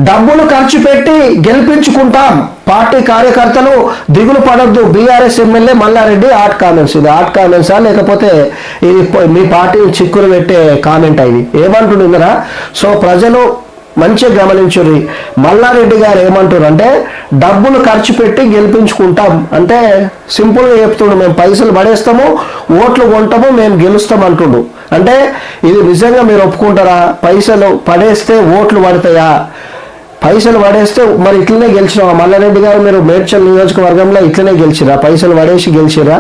డబ్బులు ఖర్చు పెట్టి గెలిపించుకుంటాం, పార్టీ కార్యకర్తలు దిగులు పడొద్దు, BRS MLA Mallareddy art comments. ఇది ఆర్ట్ కామెంట్సా లేకపోతే ఇది మీ పార్టీ చిక్కులు పెట్టే కామెంట్ అయింది? ఏమంటుండరా? సో ప్రజలు మంచిగా గమనించుర్రి. మల్లారెడ్డి గారు ఏమంటారు అంటే డబ్బులు ఖర్చు పెట్టి గెలిపించుకుంటాం అంటే సింపుల్గా చెప్తుండు, మేము పైసలు పడేస్తాము, ఓట్లు కొంటాము, మేము గెలుస్తాం అంటుండు. అంటే ఇది నిజంగా మీరు ఒప్పుకుంటారా? పైసలు పడేస్తే ఓట్లు పడతాయా? పైసలు పడేస్తే మరి ఇట్లనే గెలిచినా మల్లారెడ్డి గారు? మీరు మేడ్చల్ నియోజకవర్గంలో ఇట్లనే గెలిచిరా? పైసలు పడేసి గెలిచిరా?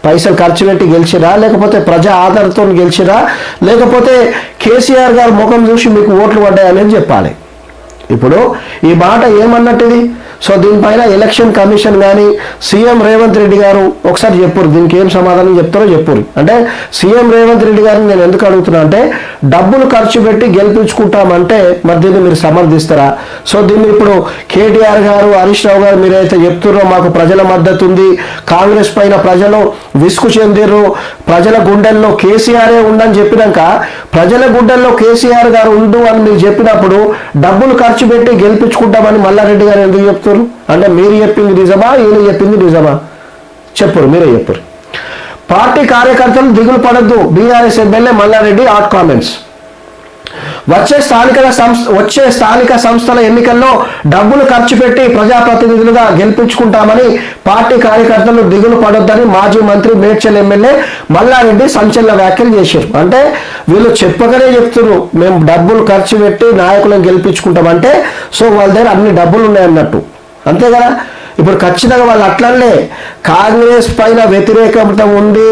పైసలు ఖర్చు పెట్టి గెలిచిరా? లేకపోతే ప్రజా ఆధారతో గెలిచిరా? లేకపోతే కేసీఆర్ గారు ముఖం చూసి మీకు ఓట్లు పడ్డాయనేది చెప్పాలి. ఇప్పుడు ఈ మాట ఏమన్నట్టు ఇది? సో దీనిపైన ఎలక్షన్ కమిషన్ కానీ సీఎం రేవంత్ రెడ్డి గారు ఒకసారి చెప్పురు, దీనికి ఏం సమాధానం చెప్తారో చెప్పురు. అంటే సీఎం రేవంత్ రెడ్డి గారిని నేను ఎందుకు అడుగుతున్నా అంటే డబ్బులు ఖర్చు పెట్టి గెలిపించుకుంటామంటే మరి దీన్ని మీరు సమర్థిస్తారా? సో దీన్ని ఇప్పుడు కేటీఆర్ గారు, హరీష్ రావు గారు మీరైతే చెప్తున్నారో మాకు ప్రజల మద్దతు ఉంది, కాంగ్రెస్ పైన ప్రజలు విసుగు చెందిర్రు, ప్రజల గుండెల్లో కేసీఆరే ఉండని చెప్పినాక ప్రజల గుండెల్లో కేసీఆర్ గారు ఉండు అని మీరు చెప్పినప్పుడు డబ్బులు ఖర్చు పెట్టి గెలిపించుకుంటామని మల్లారెడ్డి గారు ఎందుకు చెప్తారు? అంటే మీరు చెప్పింది నిజమా, ఈయన చెప్పింది నిజమా? చెప్పరు, మీరే చెప్పరు. పార్టీ కార్యకర్తలు దిగులు పడద్దు, BRS MLA Mallareddy art comments. వచ్చే స్థానిక సంస్థల ఎన్నికల్లో డబ్బులు ఖర్చు పెట్టి ప్రజాప్రతినిధులుగా గెలిపించుకుంటామని పార్టీ కార్యకర్తలు దిగులు పడొద్దని మాజీ మంత్రి మేడ్చల్ ఎమ్మెల్యే మల్లారెడ్డి సంచలన వ్యాఖ్యలు చేశారు. అంటే వీళ్ళు చెప్పగానే చెప్తున్నారు మేము డబ్బులు ఖర్చు పెట్టి నాయకులను గెలిపించుకుంటామంటే సో వాళ్ళ దగ్గర అన్ని డబ్బులు ఉన్నాయన్నట్టు, అంతే కదా? ఇప్పుడు ఖచ్చితంగా వాళ్ళు అట్లనే కాంగ్రెస్ పైన వ్యతిరేకత ఉండి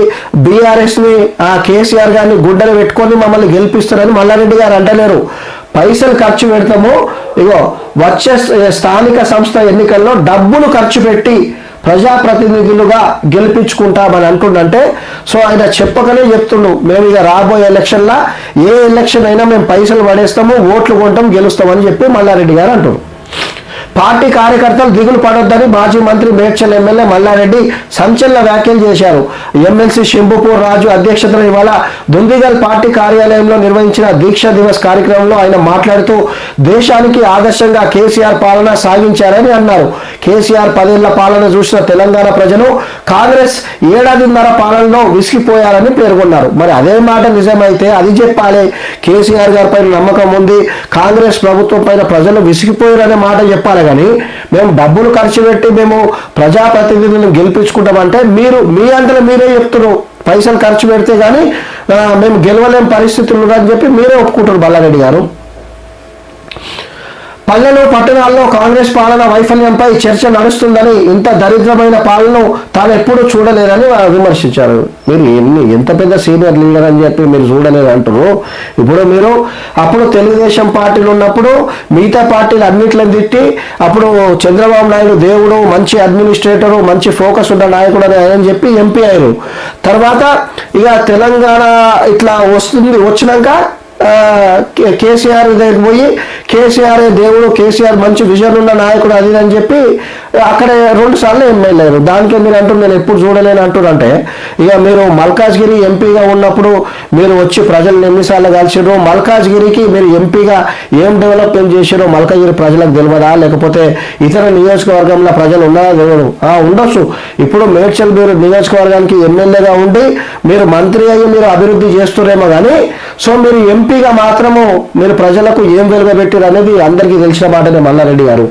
బీఆర్ఎస్ని కేసీఆర్ గారిని గుడ్డలు పెట్టుకొని మమ్మల్ని గెలిపిస్తారని మల్లారెడ్డి గారు అంటలేరు. పైసలు ఖర్చు పెడతాము, ఇగో వచ్చే స్థానిక సంస్థ ఎన్నికల్లో డబ్బులు ఖర్చు పెట్టి ప్రజాప్రతినిధులుగా గెలిపించుకుంటామని అంటుండంటే సో ఆయన చెప్పకనే చెప్తుండు మేము ఇక రాబోయే ఎలక్షన్లా ఏ ఎలక్షన్ అయినా మేము పైసలు పడేస్తాము, ఓట్లు కొంటాం, గెలుస్తామని చెప్పి మల్లారెడ్డి గారు అంటున్నారు. పార్టీ కార్యకర్తలు దిగులు పడొద్దని మాజీ మంత్రి మేడ్చల్ ఎమ్మెల్యే మల్లారెడ్డి సంచలన వ్యాఖ్యలు చేశారు. ఎమ్మెల్సీ శంభుపూర్ రాజు అధ్యక్షతన ఇవాళ దుందిగల్ పార్టీ కార్యాలయంలో నిర్వహించిన దీక్ష దివస్ కార్యక్రమంలో ఆయన మాట్లాడుతూ దేశానికి ఆదర్శంగా కేసీఆర్ పాలన సాగించారని అన్నారు. కేసీఆర్ 10 ఏళ్ల పాలన చూసిన తెలంగాణ ప్రజలు కాంగ్రెస్ 7.5 పాలనలో విసిగిపోయారని పేర్కొన్నారు. మరి అదే మాట నిజమైతే అది చెప్పాలి. కేసీఆర్ గారి పైన నమ్మకం ఉంది, కాంగ్రెస్ ప్రభుత్వం పైన ప్రజలు విసిగిపోయారనే మాట చెప్పాలి. కానీ మేము డబ్బులు ఖర్చు పెట్టి మేము ప్రజాప్రతినిధులను గెలిపించుకుంటామంటే మీరు మీ అంతలో మీరే చెప్తున్నారు పైసలు ఖర్చు పెడితే కానీ మేము గెలవలేని పరిస్థితులు అని చెప్పి మీరే ఒప్పుకుంటారు మల్లారెడ్డి గారు. పల్లెలు పట్టణాల్లో కాంగ్రెస్ పాలన వైఫల్యంపై చర్చ నడుస్తుందని, ఇంత దరిద్రమైన పాలన తాను ఎప్పుడూ చూడలేదని విమర్శించారు. మీరు ఎంత పెద్ద సీనియర్ లీడర్ అని చెప్పి మీరు చూడలేదు అంటారు. ఇప్పుడు మీరు అప్పుడు తెలుగుదేశం పార్టీలు ఉన్నప్పుడు మిగతా పార్టీలు అన్నిట్లను తిట్టి అప్పుడు చంద్రబాబు నాయుడు దేవుడు, మంచి అడ్మినిస్ట్రేటరు, మంచి ఫోకస్ ఉన్న నాయకుడు అని చెప్పి ఎంపీ అయ్యారు. తర్వాత ఇక తెలంగాణ ఇట్లా వచ్చినాక కేసీఆర్ దగ్గరికి పోయి కేసీఆర్ దేవుడు, కేసీఆర్ మంచి విజన్ ఉన్న నాయకుడు అది అని చెప్పి అక్కడ 2 సార్లు ఎమ్మెల్యే అయ్యారు. దానికే మీరు అంటారు నేను ఎప్పుడు చూడలేను అంటారు. అంటే ఇక మీరు మల్కాజ్గిరి ఎంపీగా ఉన్నప్పుడు మీరు వచ్చి ప్రజలను ఎన్నిసార్లు కలిసిరో, మల్కాజ్గిరికి మీరు ఎంపీగా ఏం డెవలప్మెంట్ చేసారో మల్కాజ్గిరి ప్రజలకు తెలియదా? లేకపోతే ఇతర నియోజకవర్గంలో ప్రజలు ఉన్నారా? తెలియదు. ఉండొచ్చు. ఇప్పుడు మేడ్చల్ మీరు నియోజకవర్గానికి ఎమ్మెల్యేగా ఉండి మీరు మంత్రి అయ్యి మీరు అభివృద్ధి చేస్తురేమో కానీ సో మీరు ఎంపీగా మాత్రము మీరు ప్రజలకు ఏం వెలుగబెట్టారు అనేది అందరికీ తెలిసిన మాటనే మల్లారెడ్డి గారు.